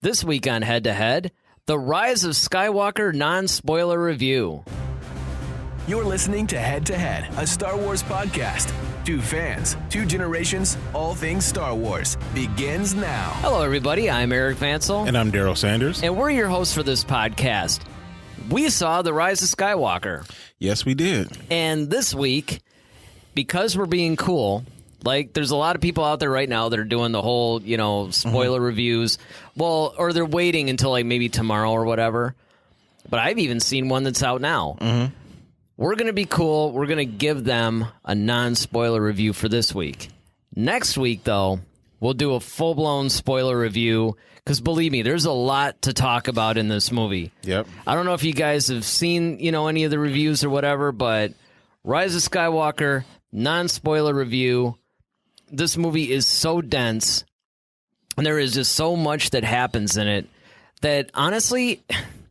This week on Head to Head, the Rise of Skywalker non-spoiler review. You're listening to Head, a Star Wars podcast. Two fans, two generations, all things Star Wars. Begins now. Hello, everybody. I'm Eric Vansel. And I'm Daryl Sanders. And we're your hosts for this podcast. We saw the Rise of Skywalker. Yes, we did. And this week, because we're being cool... Like, there's a lot of people out there right now that are doing the whole, spoiler reviews. Well, or they're waiting until, like, maybe tomorrow or whatever. But I've even seen one that's out now. We're going to be cool. We're going to give them a non-spoiler review for this week. Next week, though, we'll do a full-blown spoiler review. Because, believe me, there's a lot to talk about in this movie. Yep. I don't know if you guys have seen, any of the reviews or whatever, but Rise of Skywalker, non-spoiler review. This movie is so dense, and there is just so much that happens in it that, honestly,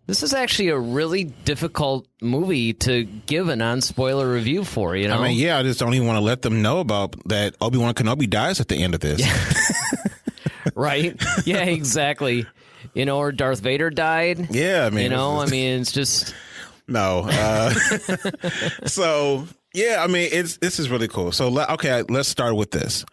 this is actually a really difficult movie to give a non-spoiler review for, I mean, yeah, I just don't even want to let them know about that Obi-Wan Kenobi dies at the end of this. Yeah. Right? Yeah, exactly. Or Darth Vader died. Yeah, I mean... it's just... No. So... Yeah, I mean, this is really cool. So, okay, let's start with this.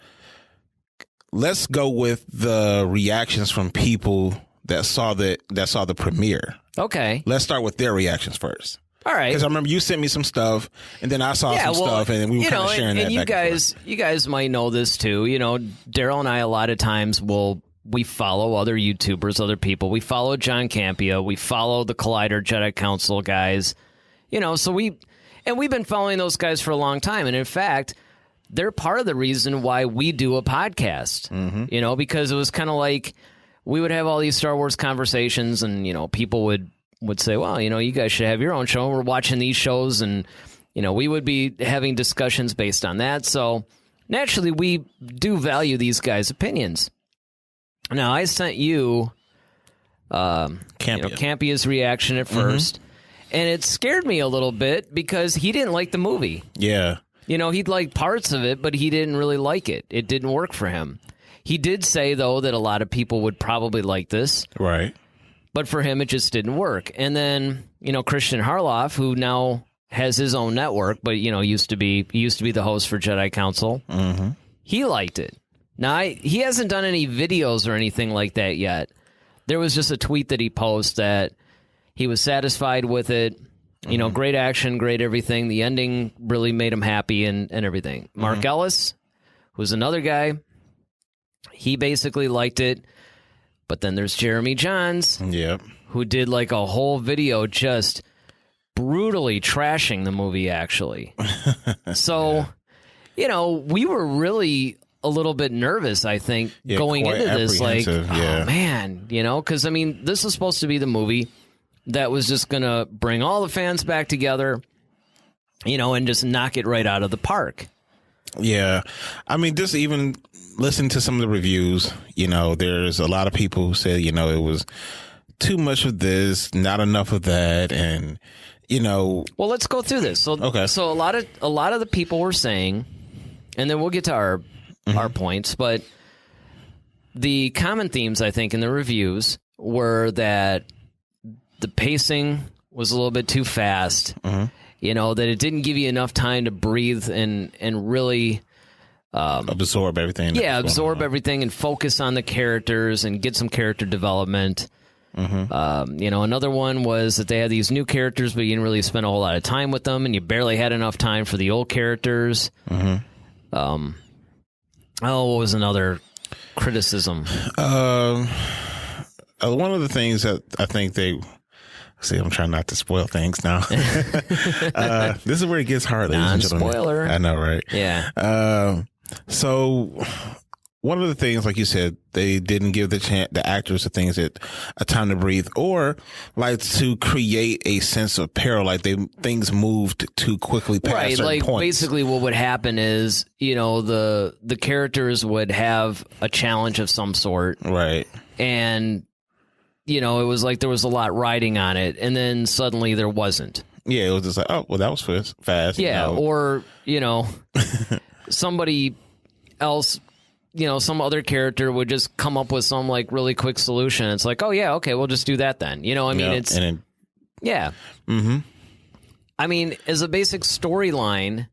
Let's go with the reactions from people that saw the premiere. Okay. Let's start with their reactions first. All right. Because I remember you sent me some stuff, and then I saw some stuff, and we were kind of sharing that. And you guys might know this too. Daryl and I a lot of times we follow other YouTubers, other people. We follow John Campea. We follow the Collider Jedi Council guys. So we've been following those guys for a long time. And in fact, they're part of the reason why we do a podcast, because it was kind of like we would have all these Star Wars conversations and, people would say, well, you guys should have your own show. We're watching these shows and, we would be having discussions based on that. So naturally, we do value these guys' opinions. Now, I sent you Campea's reaction at first. And it scared me a little bit because he didn't like the movie. Yeah. He'd like parts of it, but he didn't really like it. It didn't work for him. He did say, though, that a lot of people would probably like this. Right. But for him, it just didn't work. And then, Christian Harloff, who now has his own network, but, he used to be the host for Jedi Council. He liked it. Now, he hasn't done any videos or anything like that yet. There was just a tweet that he posted that he was satisfied with it. Great action, great everything. The ending really made him happy and everything. Mark Ellis, who's another guy, he basically liked it. But then there's Jeremy Johns, who did like a whole video just brutally trashing the movie, actually. So, we were really a little bit nervous, I think, going into this. Like, oh, man, because, this is supposed to be the movie that was just going to bring all the fans back together, and just knock it right out of the park. Yeah. Just even listening to some of the reviews, there's a lot of people who say, it was too much of this, not enough of that. And, Well, let's go through this. So, okay. So a lot of the people were saying, and then we'll get to our points, but the common themes, I think, in the reviews were that the pacing was a little bit too fast, that it didn't give you enough time to breathe and really absorb everything. Yeah, absorb everything and focus on the characters and get some character development. Another one was that they had these new characters, but you didn't really spend a whole lot of time with them, and you barely had enough time for the old characters. What was another criticism? One of the things that I think they... See, I'm trying not to spoil things now. This is where it gets hard, ladies and gentlemen. Non-spoiler. I know, right? Yeah. So one of the things, like you said, they didn't give the actors the things that a time to breathe, or like to create a sense of peril, like things moved too quickly past certain points. Basically what would happen is, the characters would have a challenge of some sort. Right. And it was like there was a lot riding on it, and then suddenly there wasn't. Yeah, it was just like, oh, well, that was fast. Yeah, or, somebody else some other character would just come up with some like really quick solution. It's like, oh yeah, okay, we'll just do that then. I mean, yeah. Mm-hmm. I mean, as a basic storyline,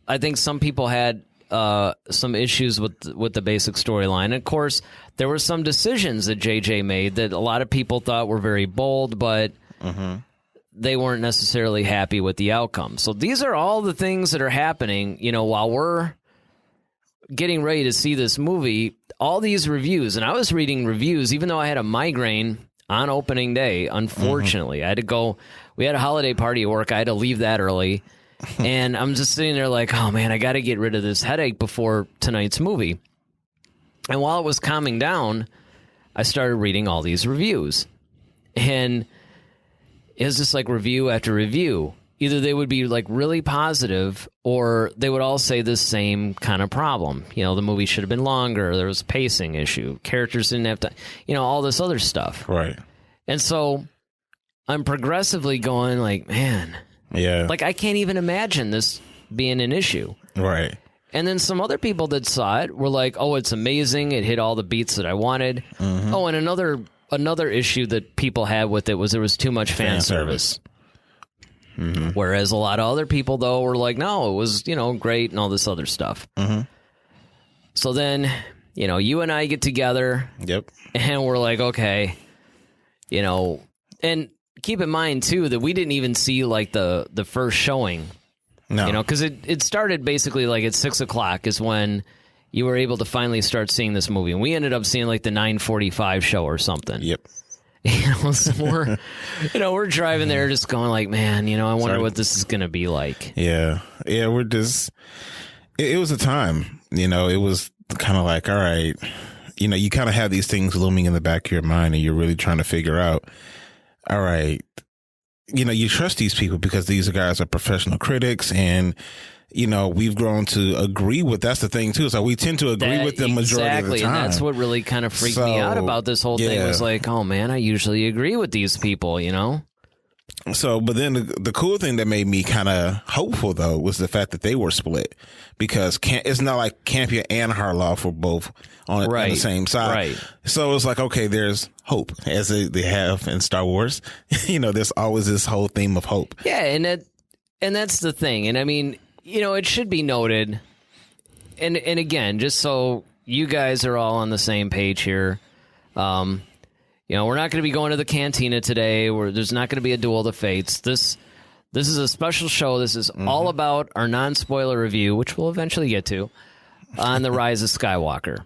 I think some people had some issues with the basic storyline. Of course, there were some decisions that JJ made that a lot of people thought were very bold, but they weren't necessarily happy with the outcome. So these are all the things that are happening, while we're getting ready to see this movie. All these reviews, and I was reading reviews, even though I had a migraine on opening day. Unfortunately, I had to go. We had a holiday party at work. I had to leave that early. And I'm just sitting there like, oh, man, I got to get rid of this headache before tonight's movie. And while it was calming down, I started reading all these reviews. And it was just like review after review. Either they would be like really positive or they would all say the same kind of problem. The movie should have been longer. There was a pacing issue. Characters didn't have to, all this other stuff. Right. And so I'm progressively going like, man, like I can't even imagine this being an issue. Right. And then some other people that saw it were like, oh, it's amazing. It hit all the beats that I wanted. Oh, and another issue that people had with it was there was too much fan service. Whereas a lot of other people, though, were like, no, it was, great and all this other stuff. So then, you and I get together. Yep. And we're like, okay, and keep in mind, too, that we didn't even see like the first showing. No. Because it started basically like at 6 o'clock is when you were able to finally start seeing this movie. And we ended up seeing like the 9:45 show or something. Yep. So we're driving there just going like, man, I wonder what this is going to be like. Yeah. Yeah. We're just, it was a time, it was kind of like, all right, you kind of have these things looming in the back of your mind and you're really trying to figure out, all right, you trust these people because these guys are professional critics and, we've grown to agree with, that's the thing too. So we tend to agree with the majority of the time. And that's what really kind of freaked me out about this whole thing was like, oh man, I usually agree with these people, So, but then the cool thing that made me kind of hopeful though was the fact that they were split because it's not like Campia and Harloff were both on the same side. Right. So it's like, okay, there's hope as they have in Star Wars. There's always this whole theme of hope. Yeah. And that's the thing. And I mean, it should be noted, and again, just so you guys are all on the same page here, we're not going to be going to the Cantina today. There's not going to be a Duel of the Fates. This is a special show. This is all about our non-spoiler review, which we'll eventually get to, on the Rise of Skywalker.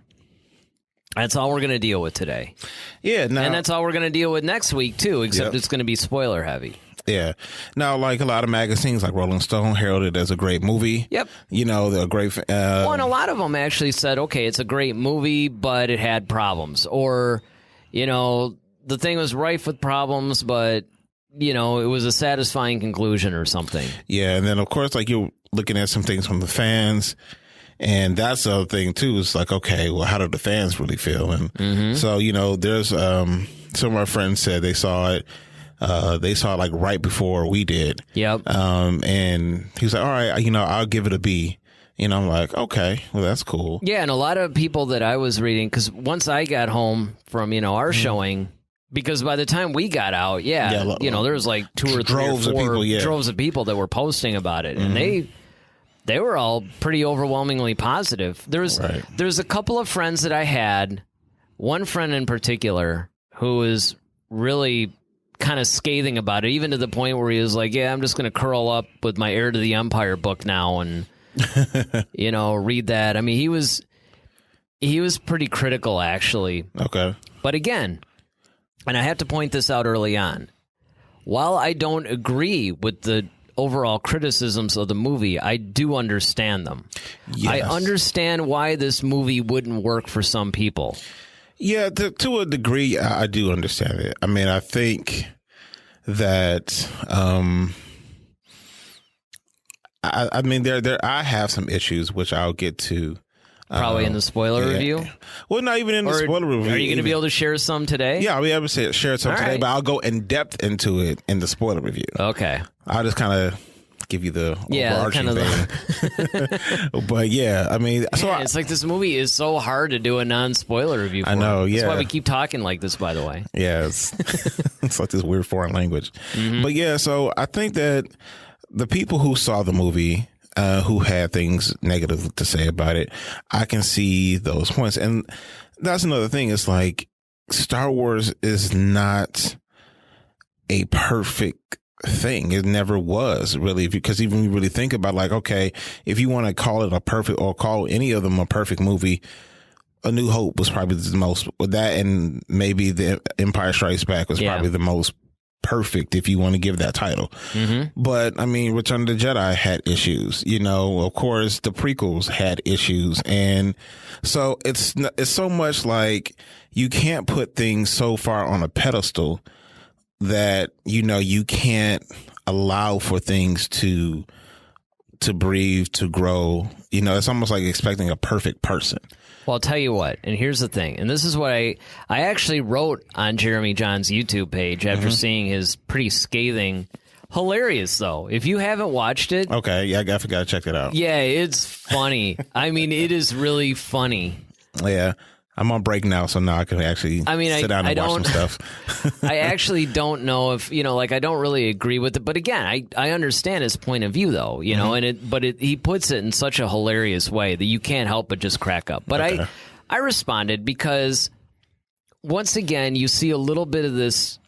That's all we're going to deal with today. Yeah, and that's all we're going to deal with next week, too, except it's going to be spoiler heavy. Yeah. Now, like a lot of magazines like Rolling Stone heralded as a great movie. Yep. They're great. Well, and a lot of them actually said, okay, it's a great movie, but it had problems. Or, the thing was rife with problems, but, it was a satisfying conclusion or something. Yeah. And then, of course, like you're looking at some things from the fans. And that's the other thing, too. It's like, okay, well, how do the fans really feel? And so, there's some of our friends said they saw it. They saw it like right before we did. Yep. And he was like, all right, I'll give it a B. I'm like, okay, well, that's cool. Yeah. And a lot of people that I was reading, because once I got home from, our showing, because by the time we got out, there was like 2 or 3 or 4 droves of people that were posting about it. And they were all pretty overwhelmingly positive. There's a couple of friends that I had, one friend in particular, who was really kind of scathing about it, even to the point where he was like, yeah, I'm just going to curl up with my Heir to the Empire book now and, read that. I mean, he was pretty critical, actually. Okay. But again, and I have to point this out early on, while I don't agree with the overall criticisms of the movie, I do understand them. Yes. I understand why this movie wouldn't work for some people. Yeah, to a degree, I do understand it. I mean, I think that, I mean, I have some issues, which I'll get to. Probably in the spoiler review? Well, not even in the spoiler review. Are you going to be able to share some today? Yeah, I'll be able to share some today, but I'll go in depth into it in the spoiler review. Okay. I'll just kind of give you the kind overarching thing. But yeah, I mean, it's like this movie is so hard to do a non-spoiler review for. I know, yeah. That's why we keep talking like this, by the way. Yeah, it's like this weird foreign language. But yeah, so I think that the people who saw the movie, who had things negative to say about it, I can see those points. And that's another thing. It's like Star Wars is not a perfect thing. It never was really, because even when you really think about like, okay, if you want to call it a perfect or call any of them a perfect movie, A New Hope was probably the most, with that, and maybe The Empire Strikes Back was probably the most perfect if you want to give that title. But I mean, Return of the Jedi had issues, you know, of course the prequels had issues. And so it's so much like you can't put things so far on a pedestal that, you know, you can't allow for things to breathe, to grow. You know, it's almost like expecting a perfect person. Well, I'll tell you what, and here's the thing, and this is what I actually wrote on Jeremy John's YouTube page after seeing his pretty scathing, hilarious though. If you haven't watched it, okay, yeah, I gotta check it out. Yeah, it's funny. I mean, it is really funny. Yeah. I'm on break now, so now I can actually sit down and watch some stuff. I actually don't know if, you know, like I don't really agree with it. But again, I understand his point of view, though, you know, and he puts it in such a hilarious way that you can't help but just crack up. But okay. I responded because, once again, you see a little bit of this.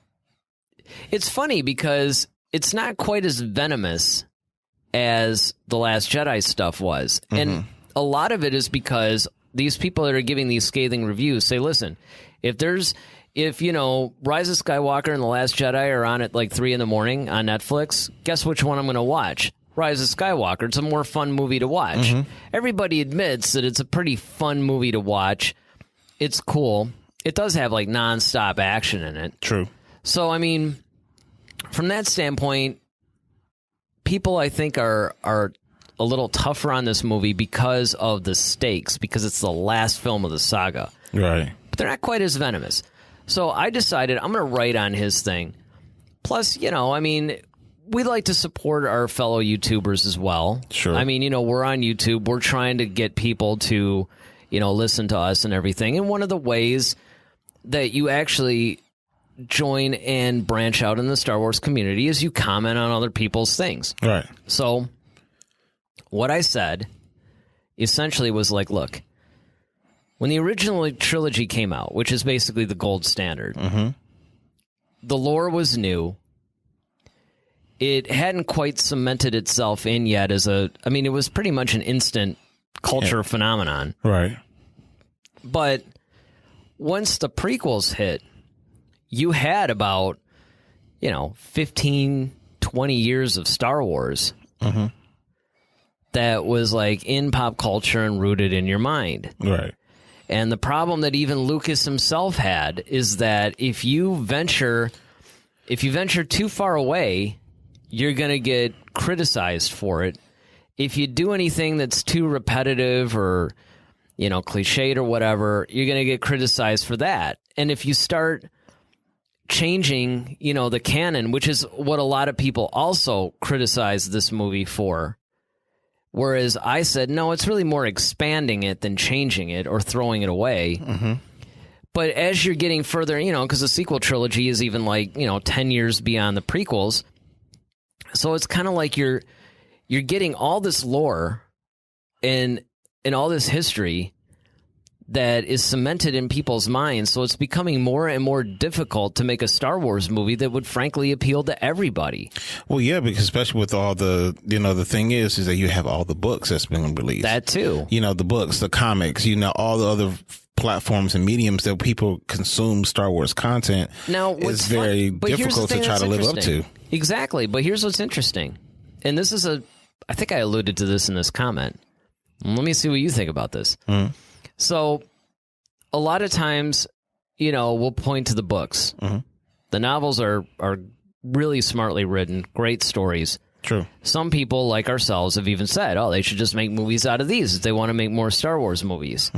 It's funny because it's not quite as venomous as the Last Jedi stuff was. And a lot of it is because these people that are giving these scathing reviews say, listen, if you know, Rise of Skywalker and The Last Jedi are on at like 3 a.m. on Netflix, guess which one I'm going to watch? Rise of Skywalker. It's a more fun movie to watch. Everybody admits that it's a pretty fun movie to watch. It's cool. It does have like nonstop action in it. True. So, I mean, from that standpoint, people I think are a little tougher on this movie because of the stakes, because it's the last film of the saga. Right. But they're not quite as venomous. So I decided I'm going to write on his thing. Plus, you know, I mean, we like to support our fellow YouTubers as well. Sure. I mean, you know, we're on YouTube. We're trying to get people to, you know, listen to us and everything. And one of the ways that you actually join and branch out in the Star Wars community is you comment on other people's things. Right. So what I said essentially was like, look, when the original trilogy came out, which is basically the gold standard, the lore was new. It hadn't quite cemented itself in yet I mean, it was pretty much an instant culture phenomenon. Right. But once the prequels hit, you had about, 15, 20 years of Star Wars that was like in pop culture and rooted in your mind. Right. And the problem that even Lucas himself had is that if you venture too far away, you're going to get criticized for it. If you do anything that's too repetitive or, cliched or whatever, you're going to get criticized for that. And if you start changing, the canon, which is what a lot of people also criticize this movie for, whereas I said, no, it's really more expanding it than changing it or throwing it away. But as you're getting further, because the sequel trilogy is even like, 10 years beyond the prequels. So it's kind of like you're getting all this lore and all this history that is cemented in people's minds. So it's becoming more and more difficult to make a Star Wars movie that would frankly appeal to everybody. Well, yeah, because especially with all the, the thing is that you have all the books that's been released. That too. The books, the comics, all the other platforms and mediums that people consume Star Wars content. Now, it's very difficult to try to live up to. Exactly. But here's what's interesting. And this is I think I alluded to this in this comment. Let me see what you think about this. So a lot of times, we'll point to the books. The novels are really smartly written, great stories. True. Some people, like ourselves, have even said, they should just make movies out of these if they want to make more Star Wars movies.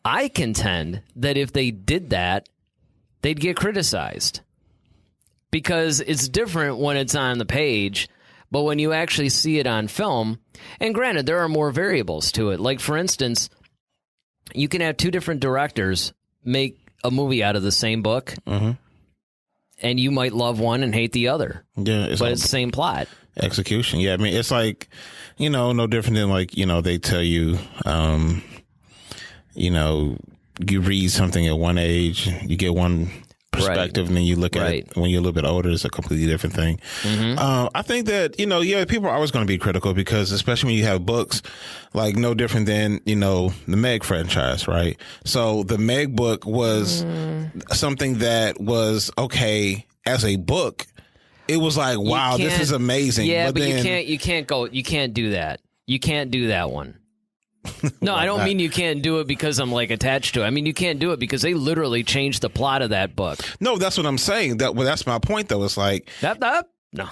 I contend that if they did that, they'd get criticized. Because it's different when it's on the page, But when you actually see it on film, and granted, there are more variables to it. Like, for instance, you can have two different directors make a movie out of the same book, and you might love one and hate the other. Yeah, it's the same plot. Execution. Yeah, I mean, it's like, no different than like, they tell you, you read something at one age, you get one perspective, and then you look at it when you're a little bit older, it's a completely different thing. I think that, people are always going to be critical because especially when you have books, like no different than, the Meg franchise, right? So the Meg book was something that was okay as a book. It was like, wow, this is amazing. Yeah, but then, you can't do that. You can't do that one. No, I don't mean you can't do it because I'm like attached to it. I mean, you can't do it because they literally changed the plot of that book. No, that's what I'm saying. That's my point, though. It's like no.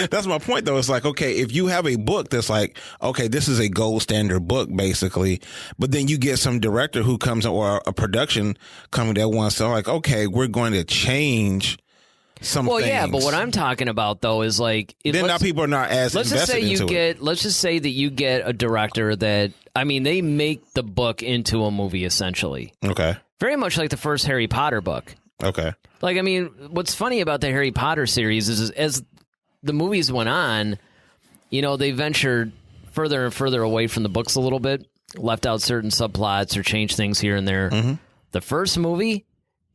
That's my point, though. It's like, okay, if you have a book that's like, okay, this is a gold standard book, basically, but then you get some director who comes or a production coming that wants to like, okay, we're going to change some things. Yeah, but what I'm talking about though is like then now people are not as let's invested just say into it. Let's just say that you get a director that they make the book into a movie essentially. Okay. Very much like the first Harry Potter book. Okay. Like, what's funny about the Harry Potter series is as the movies went on, they ventured further and further away from the books a little bit, left out certain subplots or changed things here and there. The first movie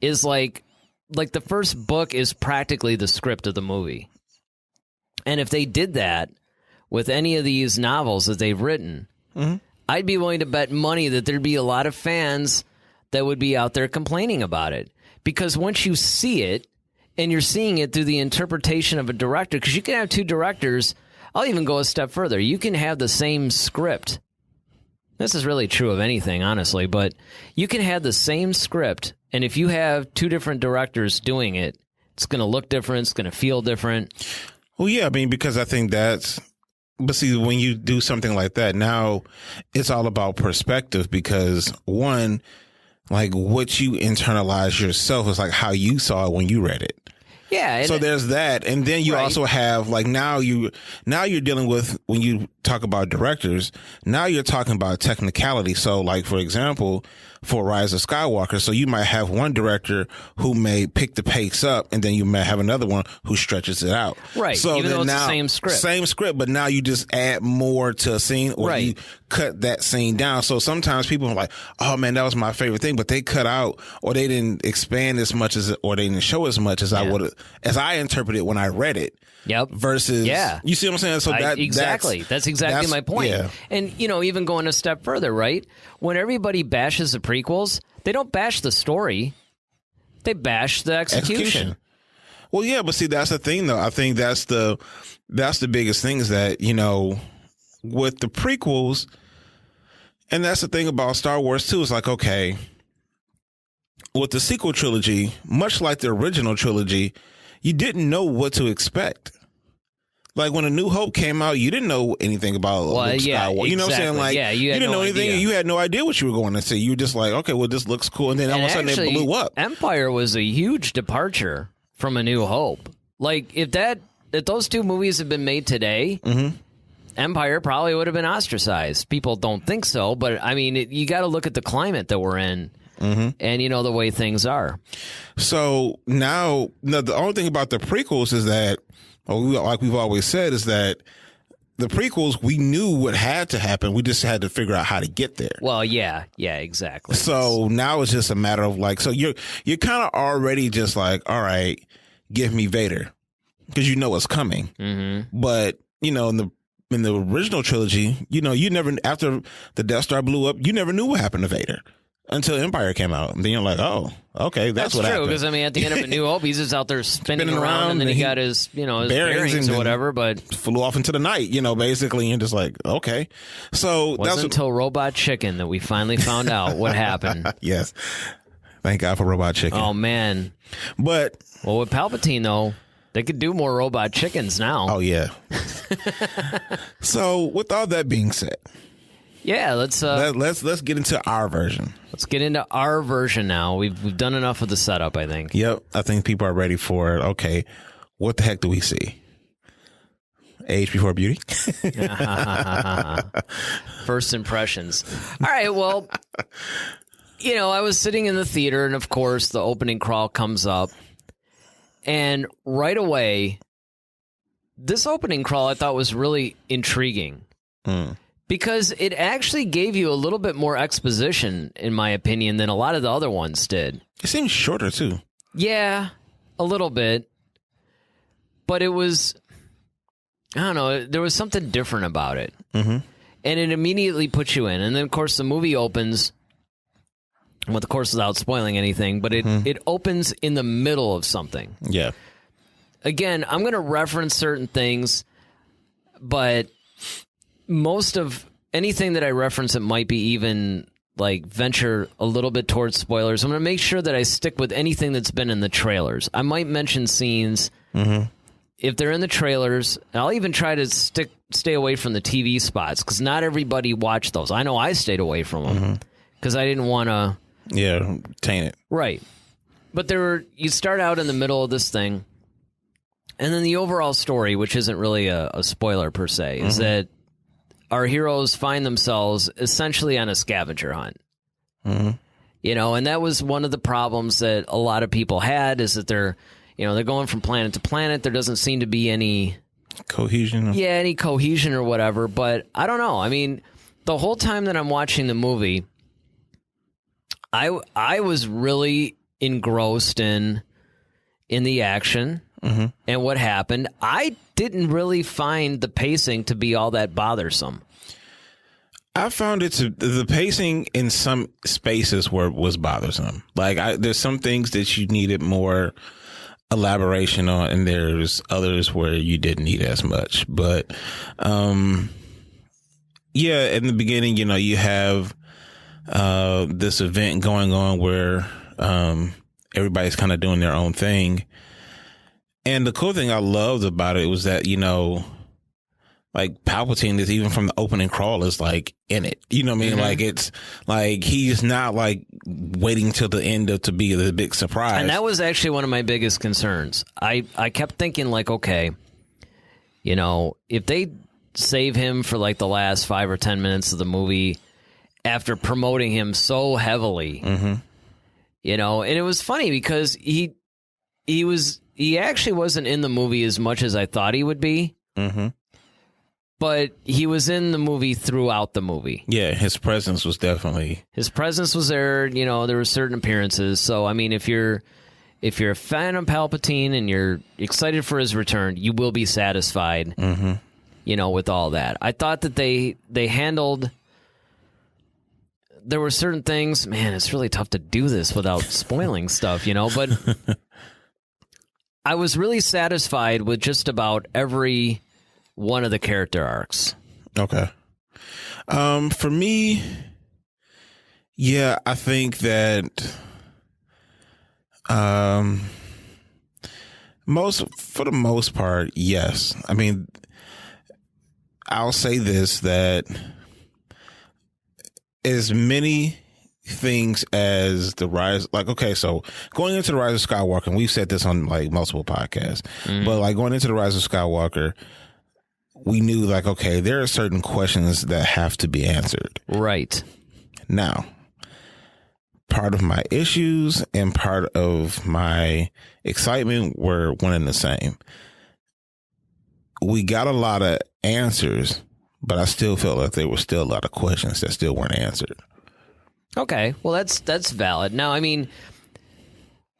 is like the first book is practically the script of the movie. And if they did that with any of these novels that they've written, I'd be willing to bet money that there'd be a lot of fans that would be out there complaining about it. Because once you see it, and you're seeing it through the interpretation of a director, because you can have two directors, I'll even go a step further. You can have the same script. This is really true of anything, honestly, but you can have the same script, and if you have two different directors doing it, it's going to look different, it's going to feel different. Well, yeah, because I think but see, when you do something like that, now it's all about perspective because one, like what you internalize yourself is like how you saw it when you read it. Yeah. So there's that. And then you also have like now you're dealing with when you talk about directors, now you're talking about technicality. So like, for example, for Rise of Skywalker, so you might have one director who may pick the pace up and then you may have another one who stretches it out. Right. So even though it's now, the same script, but now you just add more to a scene or you cut that scene down. So sometimes people are like, oh man, that was my favorite thing, but they cut out or they didn't expand as much or they didn't show as much as I interpreted when I read it. Yep. Versus, you see what I'm saying? So that's exactly my point. Yeah. And even going a step further, right? When everybody bashes the prequels, they don't bash the story; they bash the execution. Well, yeah, but see, that's the thing, though. I think that's the biggest thing is that with the prequels, and that's the thing about Star Wars too. Is like, okay, with the sequel trilogy, much like the original trilogy, you didn't know what to expect. Like when A New Hope came out, you didn't know anything about Luke Skywalker. Exactly. You know what I'm saying? Like you didn't know anything. And you had no idea what you were going to see. You were just like, okay, well, this looks cool. And then all of a sudden it blew up. Empire was a huge departure from A New Hope. Like if those two movies had been made today, Empire probably would have been ostracized. People don't think so, but you got to look at the climate that we're in. And the way things are. So now the only thing about the prequels is that, like we've always said, is that the prequels, we knew what had to happen. We just had to figure out how to get there. Well, yeah, exactly. So now it's just a matter of like, so you're kind of already just like, all right, give me Vader because you know it's coming. But in the original trilogy, you never, after the Death Star blew up, you never knew what happened to Vader. Until Empire came out. And then you're like, oh, okay, that's what happened. That's true, because, at the end of A New Hope, he's just out there spinning around, and then he got his, his bearings or whatever, but flew off into the night, basically, and just like, okay. So it wasn't until Robot Chicken that we finally found out what happened. Yes. Thank God for Robot Chicken. Oh, man. But with Palpatine, though, they could do more Robot Chickens now. Oh, yeah. So, with all that being said, yeah, let's get into our version. Let's get into our version now. We've done enough of the setup, I think. Yep, I think people are ready for it. Okay, what the heck do we see? Age before beauty. First impressions. All right, well, I was sitting in the theater, and of course, the opening crawl comes up. And right away, this opening crawl I thought was really intriguing. Because it actually gave you a little bit more exposition, in my opinion, than a lot of the other ones did. It seems shorter, too. Yeah, a little bit. But it was, I don't know, there was something different about it. And it immediately puts you in. And then, of course, the movie opens, well, of course, without spoiling anything, but it opens in the middle of something. Yeah. Again, I'm going to reference certain things, but most of anything that I reference, it might be even like venture a little bit towards spoilers. I'm going to make sure that I stick with anything that's been in the trailers. I might mention scenes if they're in the trailers. And I'll even try to stay away from the TV spots because not everybody watched those. I know I stayed away from them because I didn't want to. Yeah, taint it. Right. But you start out in the middle of this thing, and then the overall story, which isn't really a spoiler per se, is that our heroes find themselves essentially on a scavenger hunt. And that was one of the problems that a lot of people had, is that they're going from planet to planet. There doesn't seem to be any cohesion. Yeah, any cohesion or whatever. But I don't know. I mean, the whole time that I'm watching the movie, I was really engrossed in the action and what happened. I didn't really find the pacing to be all that bothersome. I found the pacing in some spaces was bothersome. Like there's some things that you needed more elaboration on, and there's others where you didn't need as much. But yeah, in the beginning, you have this event going on where everybody's kind of doing their own thing. And the cool thing I loved about it was that, like Palpatine is, even from the opening crawl, is like in it. You know what I mean? Like it's like he's not like waiting till the end to be the big surprise. And that was actually one of my biggest concerns. I kept thinking like, okay, if they save him for like the last 5 or 10 minutes of the movie after promoting him so heavily, and it was funny because he actually wasn't in the movie as much as I thought he would be. But he was in the movie throughout the movie. Yeah, his presence was there. There were certain appearances. So I mean, if you're a fan of Palpatine and you're excited for his return, you will be satisfied. With all that. I thought that they handled. There were certain things. Man, it's really tough to do this without spoiling stuff, but. I was really satisfied with just about every one of the character arcs. Okay. For me, yeah, I think that for the most part, yes. I mean, I'll say this, that as many things as the rise, like, okay, so going into the Rise of Skywalker, and we've said this on like multiple podcasts, but like going into the Rise of Skywalker, we knew like, okay, there are certain questions that have to be answered. Right. Now, part of my issues and part of my excitement were one and the same. We got a lot of answers, but I still felt like there were still a lot of questions that still weren't answered. Okay, well, that's valid. Now, I mean,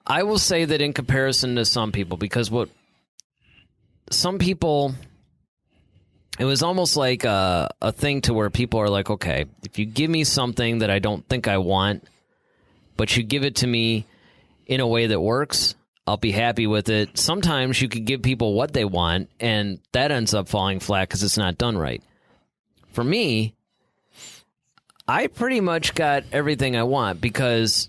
I will say that in comparison to some people, because what some people, it was almost like a thing to where people are like, okay, if you give me something that I don't think I want, but you give it to me in a way that works, I'll be happy with it. Sometimes you could give people what they want, and that ends up falling flat because it's not done right. For me, I pretty much got everything I want because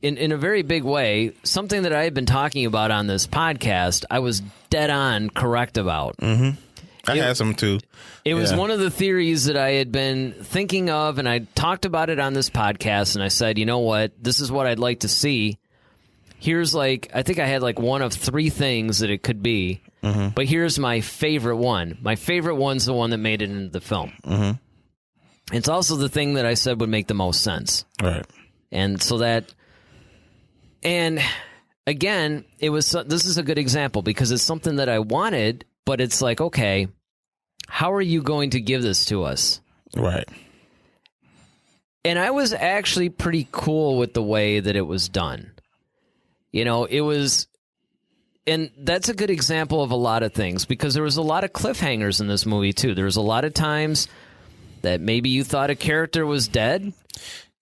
in a very big way, something that I had been talking about on this podcast, I was dead on correct about. I had some too. It was one of the theories that I had been thinking of, and I talked about it on this podcast, and I said, you know what, this is what I'd like to see. here's like, I think I had like one of three things that it could be, but here's my favorite one. My favorite one's the one that made it into the film. It's also the thing that I said would make the most sense. Right. And so that, and again, this is a good example because it's something that I wanted, but it's like, okay, how are you going to give this to us? Right. And I was actually pretty cool with the way that it was done. You know, it was, and that's a good example of a lot of things because there was a lot of cliffhangers in this movie too. There was a lot of times that maybe you thought a character was dead.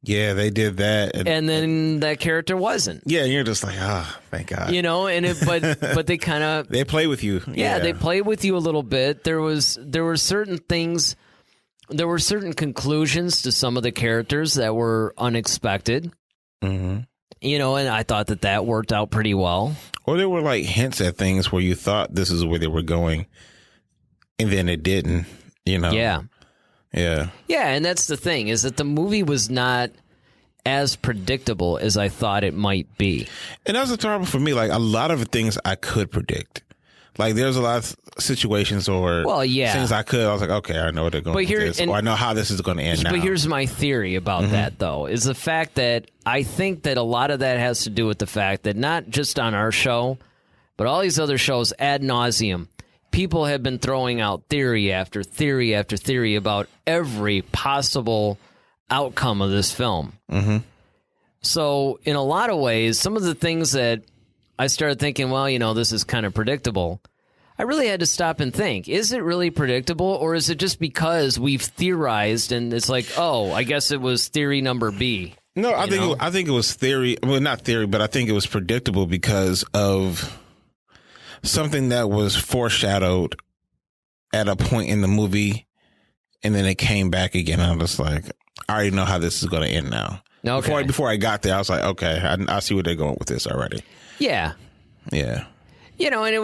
Yeah, they did that. And then that character wasn't. Yeah, and you're just like, thank God. You know, and but they kind of... They play with you. Yeah, they play with you a little bit. There were certain things, there were certain conclusions to some of the characters that were unexpected. You know, and I thought that worked out pretty well. Or there were like hints at things where you thought this is where they were going, and then it didn't, you know? Yeah. Yeah. Yeah, and that's the thing, is that the movie was not as predictable as I thought it might be. And that's the trouble for me. Like, a lot of things I could predict. Like, there's a lot of situations or things I was like, okay, I know what they're going with this. Or I know how this is going to end now. But here's my theory about that, though, is the fact that I think that a lot of that has to do with the fact that not just on our show, but all these other shows ad nauseum, people have been throwing out theory after theory after theory about every possible outcome of this film. So in a lot of ways, some of the things that I started thinking, well, you know, this is kind of predictable. I really had to stop and think, is it really predictable, or is it just because we've theorized and it's like, oh, I guess it was theory number B? No, I think it was theory. Well, not theory, but I think it was predictable because of something that was foreshadowed at a point in the movie, and then it came back again. I'm just like, I already know how this is going to end now. Okay. Before I got there, I was like, okay, I see where they're going with this already. Yeah. Yeah. You know, and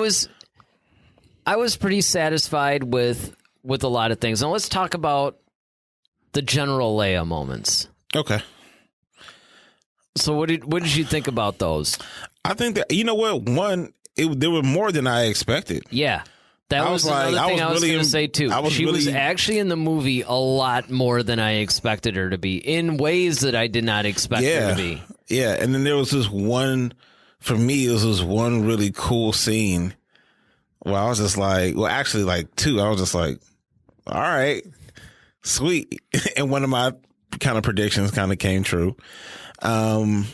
I was pretty satisfied with a lot of things. Now let's talk about the General Leia moments. Okay. So what did you think about those? I think that, you know what, there were more than I expected. Yeah. That was another thing I was going to say, too. She was actually in the movie a lot more than I expected her to be, in ways that I did not expect her to be. Yeah, and then there was this one, for me, it was this one really cool scene where I was just like, well, actually, like two, I was just like, all right, sweet. And one of my kind of predictions kind of came true in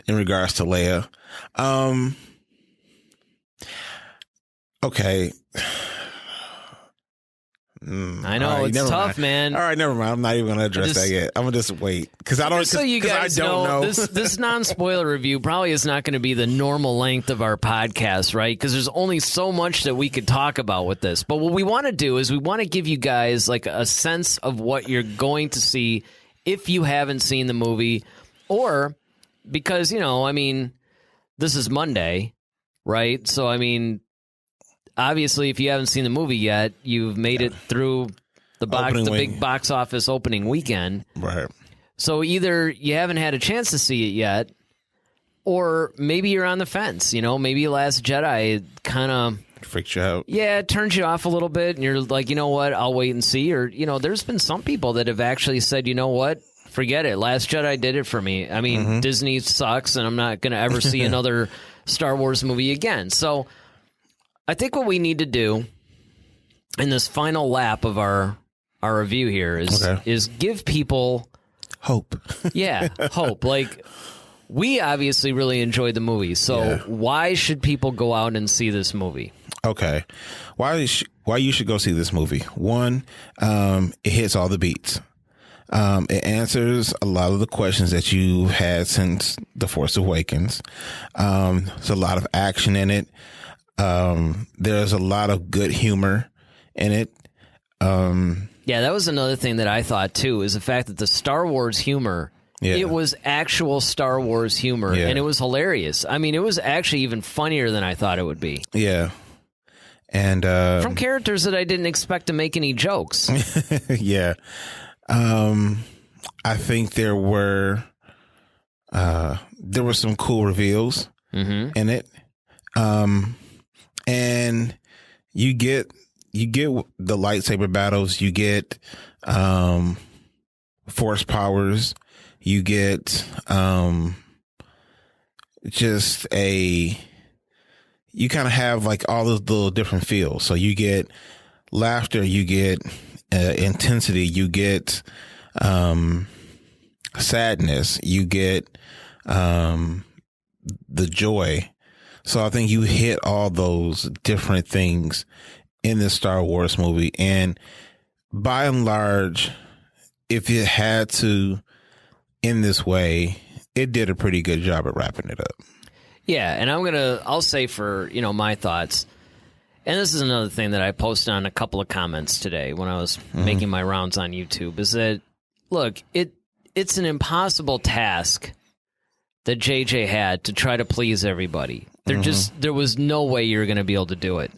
regards to Leia. Okay. I know, it's tough, man. All right, never mind. I'm not even going to address that yet. I'm going to just wait. Because I don't, so you guys know. This non-spoiler review probably is not going to be the normal length of our podcast, right? Because there's only so much that we could talk about with this. But what we want to do is we want to give you guys like a sense of what you're going to see if you haven't seen the movie. Or because, you know, I mean, this is Monday, right? So, I mean, obviously, if you haven't seen the movie yet, you've made it through the big box office opening weekend. Right. So either you haven't had a chance to see it yet, or maybe you're on the fence. You know, maybe Last Jedi kind of freaks you out. Yeah, it turns you off a little bit, and you're like, you know what, I'll wait and see. Or, you know, there's been some people that have actually said, you know what, forget it. Last Jedi did it for me. I mean, Disney sucks, and I'm not going to ever see another Star Wars movie again. So I think what we need to do in this final lap of our review here is give people hope. Yeah, hope. Like, we obviously really enjoyed the movie, so why should people go out and see this movie? Okay, why you should go see this movie? One, it hits all the beats. It answers a lot of the questions that you've had since The Force Awakens. There's a lot of action in it. There's a lot of good humor in it. Yeah, that was another thing that I thought too, is the fact that the Star Wars humor, it was actual Star Wars humor, and it was hilarious. I mean, it was actually even funnier than I thought it would be. Yeah. And from characters that I didn't expect to make any jokes. Yeah. I think there were There were some cool reveals in it. And you get the lightsaber battles, you get force powers, you get you kind of have like all those little different feels. So you get laughter, you get intensity, you get sadness, you get the joy. So I think you hit all those different things in this Star Wars movie. And by and large, if it had to end this way, it did a pretty good job at wrapping it up. Yeah, and I'll say for, my thoughts, and this is another thing that I posted on a couple of comments today when I was making my rounds on YouTube, is that, look, it's an impossible task that JJ had to try to please everybody. There was no way you were going to be able to do it.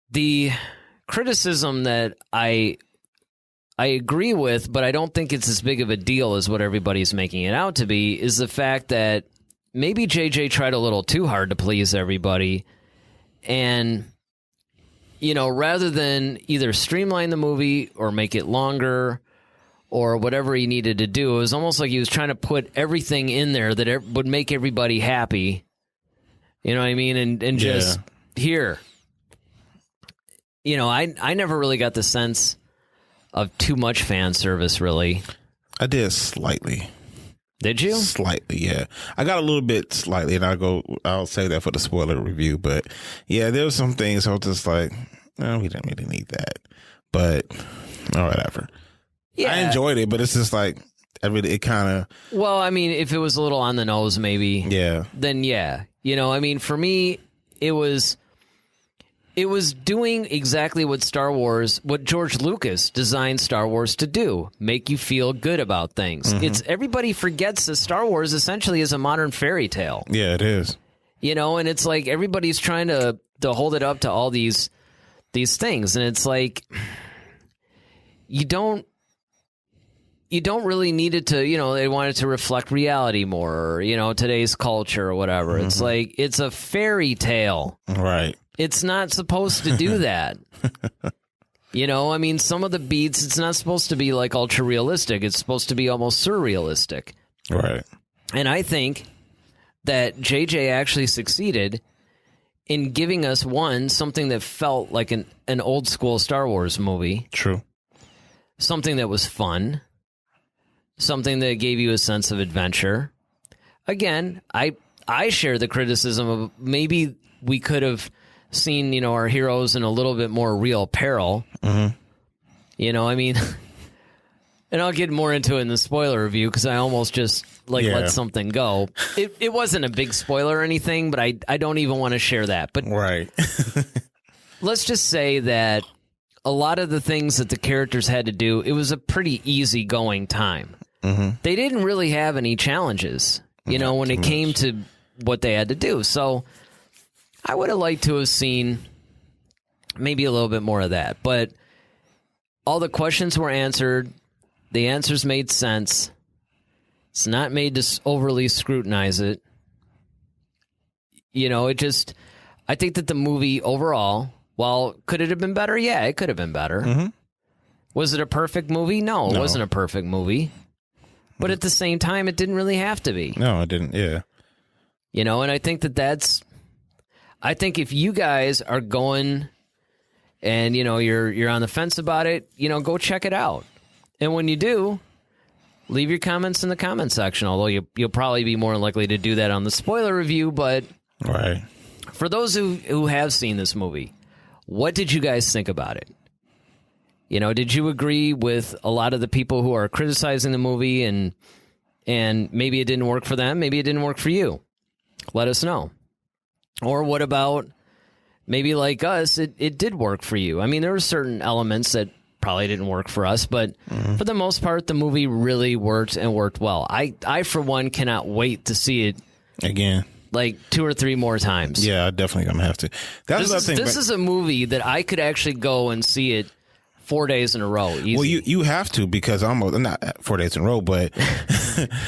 The criticism that I agree with, but I don't think it's as big of a deal as what everybody's making it out to be, is the fact that maybe JJ tried a little too hard to please everybody. And, rather than either streamline the movie or make it longer or whatever he needed to do, it was almost like he was trying to put everything in there that would make everybody happy. You know what I mean? And just here. I never really got the sense of too much fan service, really. I did slightly. Did you? Slightly, yeah. I got a little bit slightly, and I'll say that for the spoiler review. But yeah, there were some things I was just like, no, we didn't really need that. But or whatever. Yeah, I enjoyed it, but it's just like it kind of. Well, I mean, if it was a little on the nose, maybe. Yeah. Then yeah, for me, it was doing exactly what George Lucas designed Star Wars to do, make you feel good about things. Everybody forgets that Star Wars essentially is a modern fairy tale. Yeah, it is. And it's like everybody's trying to hold it up to all these things, and it's like you don't really need it to, they want it to reflect reality more, or, today's culture or whatever. It's like it's a fairy tale. Right. It's not supposed to do that. Some of the beats, it's not supposed to be like ultra realistic. It's supposed to be almost surrealistic. Right. And I think that JJ actually succeeded in giving us something that felt like an old school Star Wars movie. True. Something that was fun. Something that gave you a sense of adventure. Again, I share the criticism of maybe we could have seen, our heroes in a little bit more real peril. And I'll get more into it in the spoiler review because I almost just let something go. It wasn't a big spoiler or anything, but I don't even want to share that. But right. Let's just say that a lot of the things that the characters had to do, it was a pretty easy going time. They didn't really have any challenges, when it came to what they had to do. So I would have liked to have seen maybe a little bit more of that. But all the questions were answered. The answers made sense. It's not made to overly scrutinize it. I think that the movie overall, while could it have been better? Yeah, it could have been better. Was it a perfect movie? No, it wasn't a perfect movie. But at the same time, it didn't really have to be. No, it didn't. Yeah. And I think I think if you guys are going and, you're on the fence about it, go check it out. And when you do, leave your comments in the comment section, although you'll probably be more likely to do that on the spoiler review. But right. For those who have seen this movie, what did you guys think about it? Did you agree with a lot of the people who are criticizing the movie and maybe it didn't work for them? Maybe it didn't work for you. Let us know. Or what about maybe like us, it did work for you? I mean, there were certain elements that probably didn't work for us, but for the most part, the movie really worked and worked well. I for one, cannot wait to see it again. Like 2 or 3 more times. Yeah, I'm definitely going to have to. This is a movie that I could actually go and see it 4 days in a row. Easy. Well, you have to because almost not 4 days in a row, but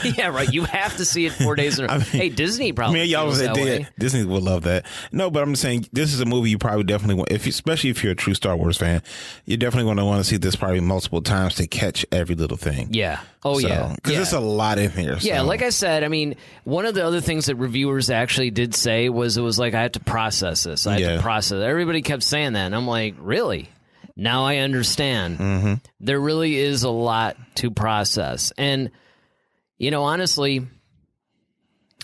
Yeah, right. You have to see it 4 days in a row. Hey, Disney probably feels that way. Disney would love that. No, but I'm saying this is a movie you probably definitely want, especially if you're a true Star Wars fan, you're definitely going to want to see this probably multiple times to catch every little thing. Yeah. Oh, yeah. Because there's a lot in here. Yeah, like I said, I mean, one of the other things that reviewers actually did say was it was like, I have to process this. I have to process it. Everybody kept saying that. And I'm like, really? Now I understand. Mm-hmm. There really is a lot to process. And, you know, honestly,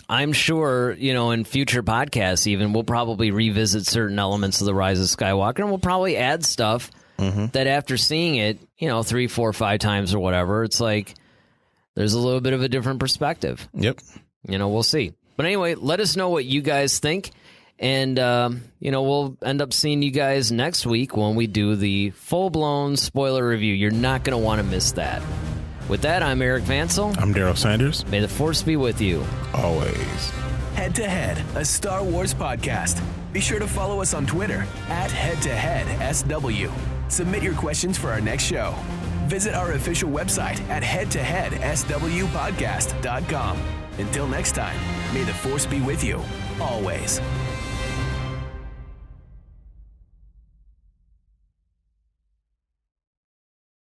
I'm sure, you know, in future podcasts even, we'll probably revisit certain elements of the Rise of Skywalker, and we'll probably add stuff that after seeing it, you know, 3, 4, 5 times or whatever, it's like there's a little bit of a different perspective. Yep. You know, we'll see. But anyway, let us know what you guys think. And, you know, we'll end up seeing you guys next week when we do the full-blown spoiler review. You're not going to want to miss that. With that, I'm Eric Vansel. I'm Daryl Sanders. May the Force be with you. Always. Head to Head, a Star Wars podcast. Be sure to follow us on Twitter @HeadToHeadSW. Submit your questions for our next show. Visit our official website at headtoheadswpodcast.com. Until next time, may the Force be with you, always.